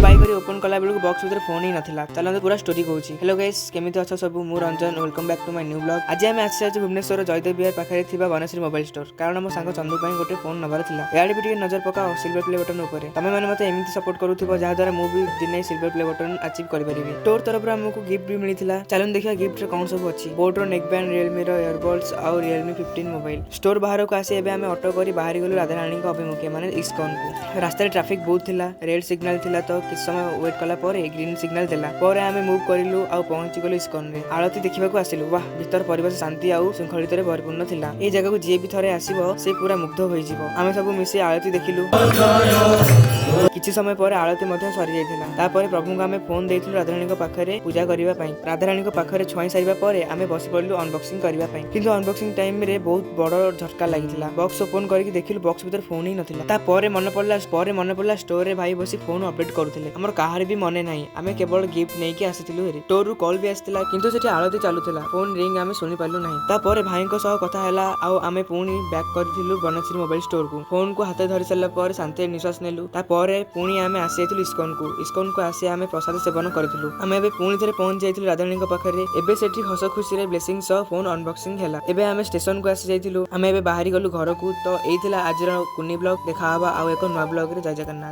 By करी open कला बेलू बॉक्स भीतर फोन ही नथिला। चलंतु पूरा स्टोरी कहूची। हेलो गाइस, केमिति अछ सब? मु Ranjan, welcome back to my new blog. आज आमे आसी जाय भुवनेश्वर जयदेव विहार पाखरे थिबा बनश्री मोबाइल स्टोर, कारण मो सांग चंदू पई गोटे फोन नंबर थिला। याडी भी टिके नजर पकाओ सिल्वर प्ले बटन ऊपर। तमे माने मते एमिति सपोर्ट करूथिबो जहा द्वारा मु भी दिने सिल्वर प्ले बटन अचीव करि परिबी। स्टोर तरफ हमको गिफ्ट भी मिलिथिला। चलन देखिया गिफ्ट रे कोन सब अछि। बोट रो नेक बैंड, रियलमी रो ईयरबड्स और रियलमी 15 मोबाइल। स्टोर बाहर को आसी एबे हमें ऑटो करी बाहरी गलु राधारानी को अभिमुखे माने इस्कॉन को। रास्ता रे ट्रैफिक बहुत थिला, रेड सिग्नल थिला तो किछ समय वेट कला परे ग्रीन सिग्नल देला। परे हमें मूव करिलु आ पहुंची गलु इस्कॉन रे। आरती देखिबा को आसिलु। वाह, भीतर परिवेश शांति आ शृंखलित रे भरपूर्ण थिला। ए जगह को जे भी थरे आसीबो से पूरा मुग्ध होई जिवो। हमें सब मिसे आरती देखिलु। किछि समय पर आरती मध्ये सरी जायतिला। तापर प्रभु को हमें फोन देइथिलु राधारानी को पाखरे पूजा करिवा पई। राधारानी को पाखरे छुआई सारिबा परे हमें बसी पड़लु अनबॉक्सिंग करिवा पई। किंतु अनबॉक्सिंग टाइम रे बहुत बड़ झटका लागितिला। बॉक्स ओपन करके देखिलु बॉक्स भीतर फोन ही नथिला। तापर मन पड़ला स्टोर रे भाई बसी फोन अपडेट करूथिले। हमर काहार भी मने नाही, हमें केवल गिफ्ट नै कि आसीथिलु हेरी। स्टोर रु कॉल भी आसीतिला, किंतु सेठी आरती चालुथिला। फोन रिंग हमें सुनि पालु नाही। तापर भाई को सह कथा हैला आ हमें पुनी बैक करथिलु बनश्री मोबाइल स्टोर को। फोन को हाथे धरि सल्ला पर शांति निश्वास नेलु। तापर पुनी हमें आसीथिलु इस्कॉन को आसी हमें प्रसाद सेवन करथिलु। हमें एबे पुनी थरे पहुंच जाइथिलु राधारानी को पाखरे। एबे सेठी हस खुशी रे ब्लेसिंग सह फोन अनबॉक्सिंग हैला। एबे हमें स्टेशन को आसी जाइथिलु। हमें एबे बाहरी गलु घर को। तो एइथिला आजर कुनी ब्लॉग। देखा हबा आ एको नवा ब्लॉग रे। जय जगन्नाथ।